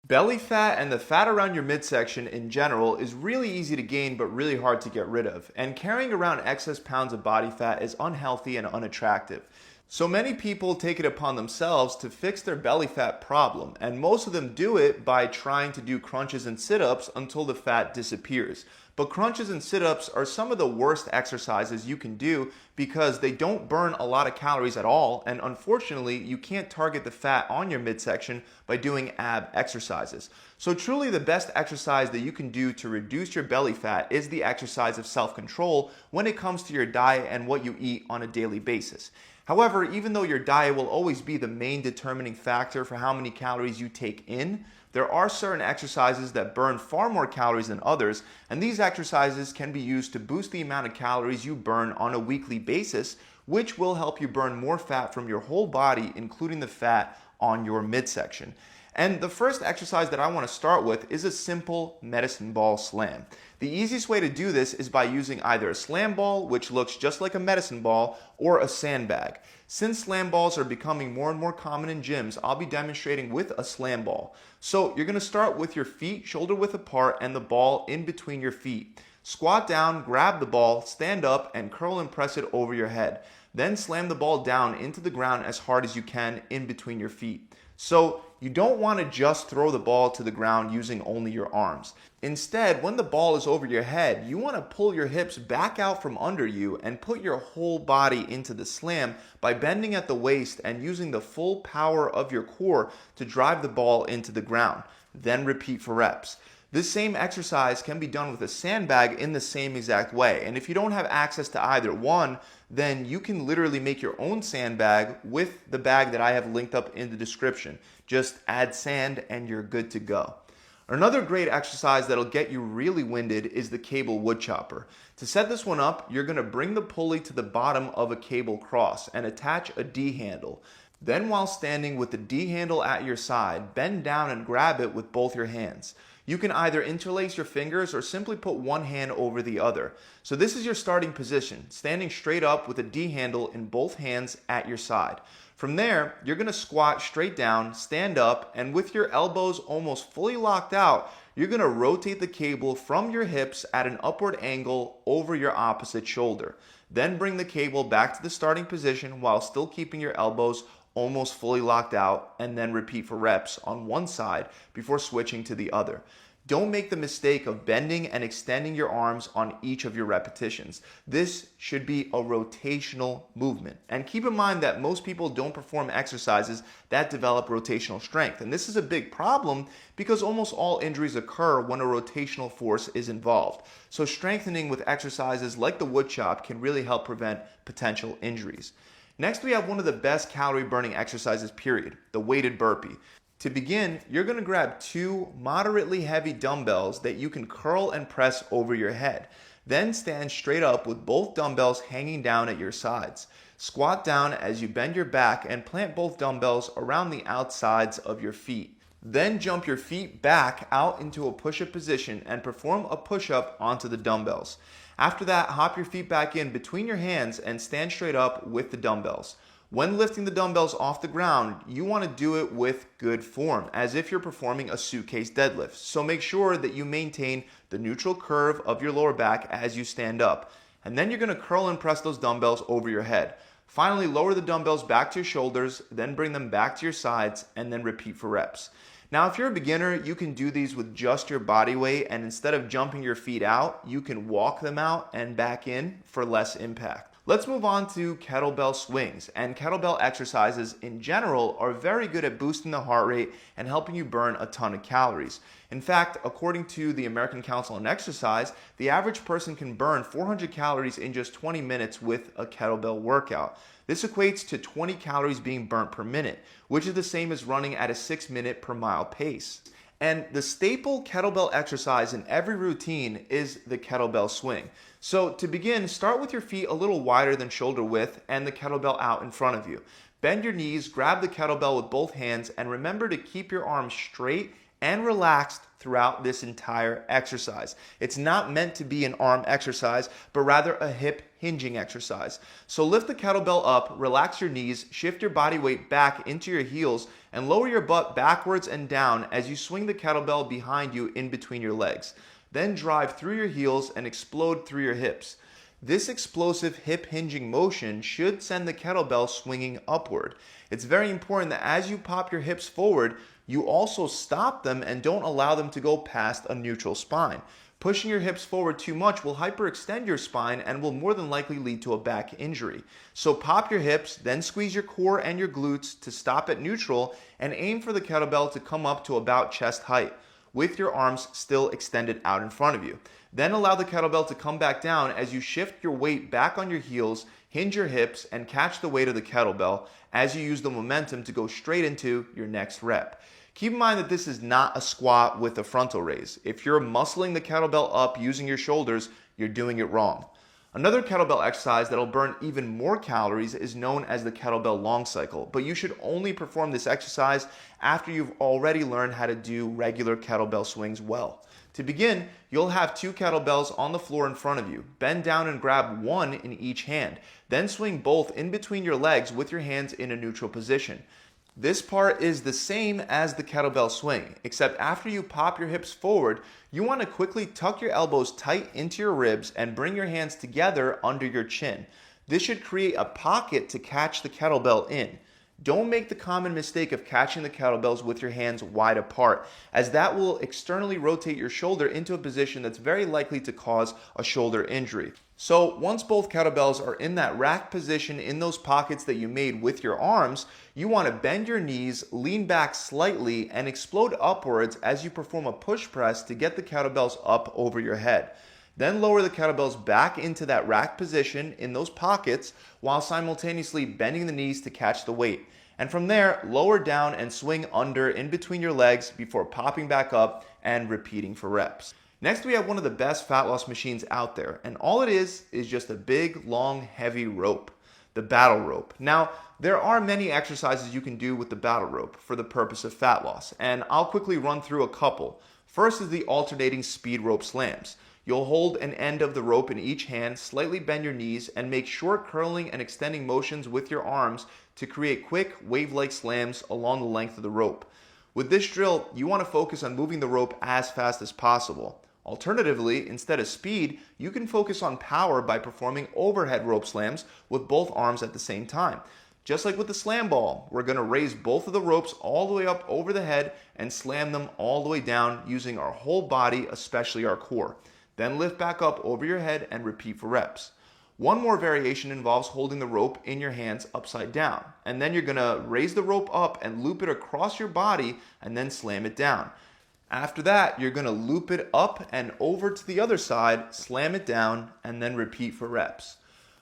Belly fat and the fat around your midsection in general is really easy to gain but really hard to get rid of. And carrying around excess pounds of body fat is unhealthy and unattractive. So many people take it upon themselves to fix their belly fat problem, and most of them do it by trying to do crunches and sit-ups until the fat disappears. But crunches and sit-ups are some of the worst exercises you can do because they don't burn a lot of calories at all, and unfortunately, you can't target the fat on your midsection by doing ab exercises. So truly the best exercise that you can do to reduce your belly fat is the exercise of self-control when it comes to your diet and what you eat on a daily basis. However, even though your diet will always be the main determining factor for how many calories you take in, there are certain exercises that burn far more calories than others, and these exercises can be used to boost the amount of calories you burn on a weekly basis, which will help you burn more fat from your whole body, including the fat on your midsection. And the first exercise that I want to start with is a simple medicine ball slam. The easiest way to do this is by using either a slam ball, which looks just like a medicine ball, or a sandbag. Since slam balls are becoming more and more common in gyms, I'll be demonstrating with a slam ball. So you're going to start with your feet shoulder width apart and the ball in between your feet. Squat down, grab the ball, stand up, and curl and press it over your head. Then slam the ball down into the ground as hard as you can in between your feet. So you don't want to just throw the ball to the ground using only your arms. Instead, when the ball is over your head, you want to pull your hips back out from under you and put your whole body into the slam by bending at the waist and using the full power of your core to drive the ball into the ground. Then repeat for reps. This same exercise can be done with a sandbag in the same exact way. And if you don't have access to either one, then you can literally make your own sandbag with the bag that I have linked up in the description. Just add sand and you're good to go. Another great exercise that'll get you really winded is the cable wood chopper. To set this one up, you're going to bring the pulley to the bottom of a cable cross and attach a D handle. Then while standing with the D handle at your side, bend down and grab it with both your hands. You can either interlace your fingers or simply put one hand over the other. So this is your starting position, standing straight up with a D handle in both hands at your side. From there, you're going to squat straight down, stand up, and with your elbows almost fully locked out, you're going to rotate the cable from your hips at an upward angle over your opposite shoulder. Then bring the cable back to the starting position while still keeping your elbows almost fully locked out, and then repeat for reps on one side before switching to the other. Don't make the mistake of bending and extending your arms on each of your repetitions. This should be a rotational movement. And keep in mind that most people don't perform exercises that develop rotational strength. And this is a big problem because almost all injuries occur when a rotational force is involved. So strengthening with exercises like the wood chop can really help prevent potential injuries. Next, we have one of the best calorie burning exercises, period, the weighted burpee. To begin, you're going to grab two moderately heavy dumbbells that you can curl and press over your head. Then stand straight up with both dumbbells hanging down at your sides. Squat down as you bend your back and plant both dumbbells around the outsides of your feet. Then jump your feet back out into a push-up position and perform a push-up onto the dumbbells. After that, hop your feet back in between your hands and stand straight up with the dumbbells. When lifting the dumbbells off the ground, you want to do it with good form, as if you're performing a suitcase deadlift. So make sure that you maintain the neutral curve of your lower back as you stand up. And then you're going to curl and press those dumbbells over your head. Finally, lower the dumbbells back to your shoulders, then bring them back to your sides, and then repeat for reps. Now, if you're a beginner, you can do these with just your body weight, and instead of jumping your feet out, you can walk them out and back in for less impact. Let's move on to kettlebell swings, and kettlebell exercises in general are very good at boosting the heart rate and helping you burn a ton of calories. In fact, according to the American Council on Exercise, the average person can burn 400 calories in just 20 minutes with a kettlebell workout. This equates to 20 calories being burnt per minute, which is the same as running at a 6-minute per mile pace. And the staple kettlebell exercise in every routine is the kettlebell swing. So to begin, start with your feet a little wider than shoulder width and the kettlebell out in front of you. Bend your knees, grab the kettlebell with both hands, and remember to keep your arms straight and relaxed throughout this entire exercise. It's not meant to be an arm exercise, but rather a hip hinging exercise. So lift the kettlebell up, relax your knees, shift your body weight back into your heels, and lower your butt backwards and down as you swing the kettlebell behind you in between your legs. Then drive through your heels and explode through your hips. This explosive hip hinging motion should send the kettlebell swinging upward. It's very important that as you pop your hips forward, you also stop them and don't allow them to go past a neutral spine. Pushing your hips forward too much will hyperextend your spine and will more than likely lead to a back injury. So pop your hips, then squeeze your core and your glutes to stop at neutral and aim for the kettlebell to come up to about chest height, with your arms still extended out in front of you. Then allow the kettlebell to come back down as you shift your weight back on your heels, hinge your hips, and catch the weight of the kettlebell as you use the momentum to go straight into your next rep. Keep in mind that this is not a squat with a frontal raise. If you're muscling the kettlebell up using your shoulders, you're doing it wrong. Another kettlebell exercise that'll burn even more calories is known as the kettlebell long cycle, but you should only perform this exercise after you've already learned how to do regular kettlebell swings well. To begin, you'll have 2 kettlebells on the floor in front of you. Bend down and grab one in each hand. Then swing both in between your legs with your hands in a neutral position. This part is the same as the kettlebell swing, except after you pop your hips forward, you want to quickly tuck your elbows tight into your ribs and bring your hands together under your chin. This should create a pocket to catch the kettlebell in. Don't make the common mistake of catching the kettlebells with your hands wide apart, as that will externally rotate your shoulder into a position that's very likely to cause a shoulder injury. So once both kettlebells are in that rack position in those pockets that you made with your arms, you want to bend your knees, lean back slightly, and explode upwards as you perform a push press to get the kettlebells up over your head. Then lower the kettlebells back into that rack position in those pockets while simultaneously bending the knees to catch the weight. And from there, lower down and swing under in between your legs before popping back up and repeating for reps. Next, we have one of the best fat loss machines out there, and all it is just a big, long, heavy rope, the battle rope. Now, there are many exercises you can do with the battle rope for the purpose of fat loss, and I'll quickly run through a couple. First is the alternating speed rope slams. You'll hold an end of the rope in each hand, slightly bend your knees, and make short curling and extending motions with your arms to create quick, wave-like slams along the length of the rope. With this drill, you want to focus on moving the rope as fast as possible. Alternatively, instead of speed, you can focus on power by performing overhead rope slams with both arms at the same time. Just like with the slam ball, we're going to raise both of the ropes all the way up over the head and slam them all the way down using our whole body, especially our core. Then lift back up over your head and repeat for reps. One more variation involves holding the rope in your hands upside down. And then you're going to raise the rope up and loop it across your body and then slam it down. After that, you're going to loop it up and over to the other side, slam it down, and then repeat for reps.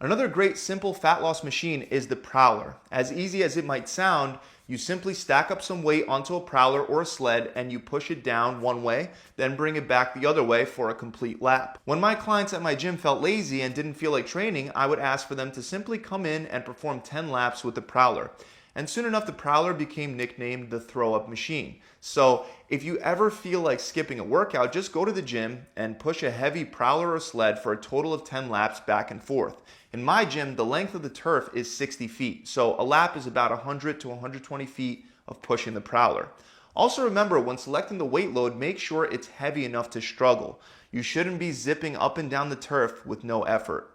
Another great simple fat loss machine is the prowler. As easy as it might sound, you simply stack up some weight onto a prowler or a sled and you push it down one way, then bring it back the other way for a complete lap. When my clients at my gym felt lazy and didn't feel like training, I would ask for them to simply come in and perform 10 laps with the prowler. And soon enough, the prowler became nicknamed the throw-up machine. So if you ever feel like skipping a workout, just go to the gym and push a heavy prowler or sled for a total of 10 laps back and forth. In my gym, the length of the turf is 60 feet, so a lap is about 100 to 120 feet of pushing the prowler. Also remember, when selecting the weight load, make sure it's heavy enough to struggle. You shouldn't be zipping up and down the turf with no effort.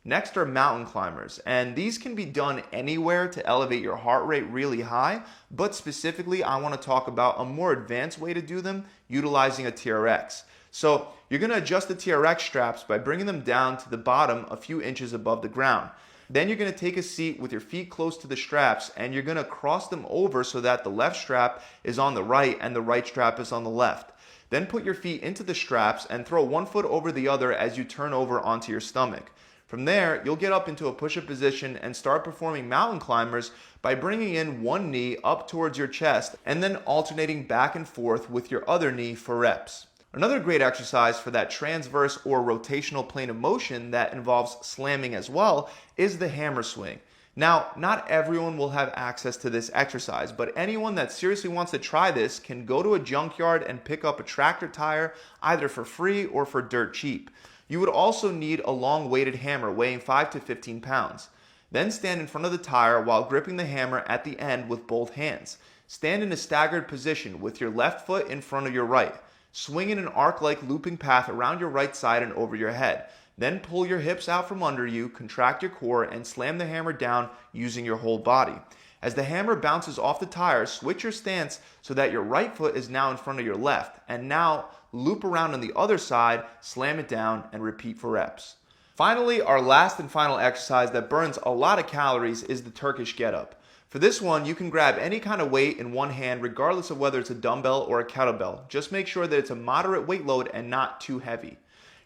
Next are mountain climbers, and these can be done anywhere to elevate your heart rate really high, but specifically I want to talk about a more advanced way to do them utilizing a TRX. So you're going to adjust the TRX straps by bringing them down to the bottom a few inches above the ground. Then you're going to take a seat with your feet close to the straps and you're going to cross them over so that the left strap is on the right and the right strap is on the left. Then put your feet into the straps and throw one foot over the other as you turn over onto your stomach. From there, you'll get up into a push-up position and start performing mountain climbers by bringing in one knee up towards your chest and then alternating back and forth with your other knee for reps. Another great exercise for that transverse or rotational plane of motion that involves slamming as well is the hammer swing. Now, not everyone will have access to this exercise, but anyone that seriously wants to try this can go to a junkyard and pick up a tractor tire either for free or for dirt cheap. You would also need a long weighted hammer weighing 5 to 15 pounds. Then stand in front of the tire while gripping the hammer at the end with both hands. Stand in a staggered position with your left foot in front of your right. Swing in an arc-like looping path around your right side and over your head. Then pull your hips out from under you, contract your core, and slam the hammer down using your whole body. As the hammer bounces off the tire, switch your stance so that your right foot is now in front of your left. And now loop around on the other side, slam it down, and repeat for reps. Finally, our last and final exercise that burns a lot of calories is the Turkish get-up. For this one, you can grab any kind of weight in one hand regardless of whether it's a dumbbell or a kettlebell. Just make sure that it's a moderate weight load and not too heavy.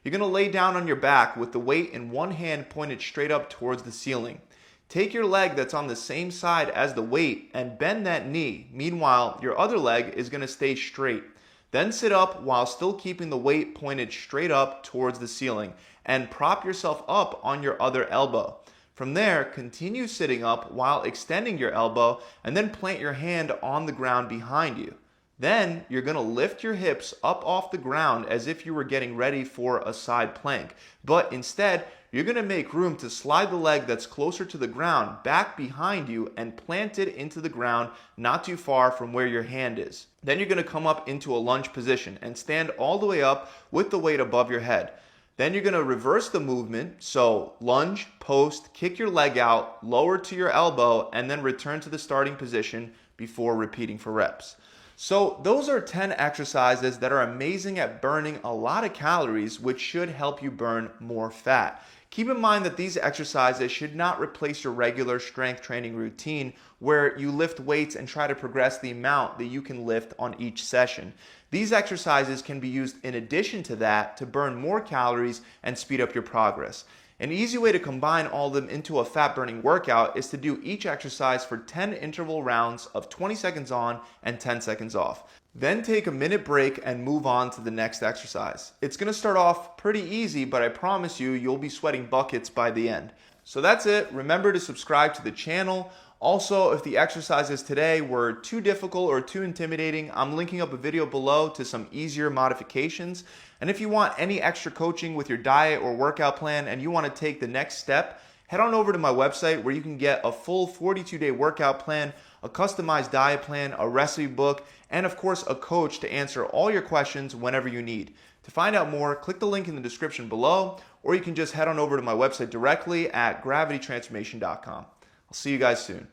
You're going to lay down on your back with the weight in one hand pointed straight up towards the ceiling. Take your leg that's on the same side as the weight and bend that knee. Meanwhile, your other leg is going to stay straight. Then sit up while still keeping the weight pointed straight up towards the ceiling and prop yourself up on your other elbow. From there, continue sitting up while extending your elbow and then plant your hand on the ground behind you. Then you're going to lift your hips up off the ground as if you were getting ready for a side plank. But instead, you're going to make room to slide the leg that's closer to the ground back behind you and plant it into the ground not too far from where your hand is. Then you're going to come up into a lunge position and stand all the way up with the weight above your head. Then you're going to reverse the movement, so lunge, post, kick your leg out, lower to your elbow, and then return to the starting position before repeating for reps. So those are 10 exercises that are amazing at burning a lot of calories, which should help you burn more fat. Keep in mind that these exercises should not replace your regular strength training routine where you lift weights and try to progress the amount that you can lift on each session. These exercises can be used in addition to that to burn more calories and speed up your progress. An easy way to combine all of them into a fat burning workout is to do each exercise for 10 interval rounds of 20 seconds on and 10 seconds off. Then take a minute break and move on to the next exercise. It's going to start off pretty easy, but I promise you, you'll be sweating buckets by the end. So that's it. Remember to subscribe to the channel. Also, if the exercises today were too difficult or too intimidating, I'm linking up a video below to some easier modifications. And if you want any extra coaching with your diet or workout plan and you want to take the next step, head on over to my website where you can get a full 42-day workout plan, a customized diet plan, a recipe book, and of course a coach to answer all your questions whenever you need. To find out more, click the link in the description below, or you can just head on over to my website directly at gravitytransformation.com. I'll see you guys soon.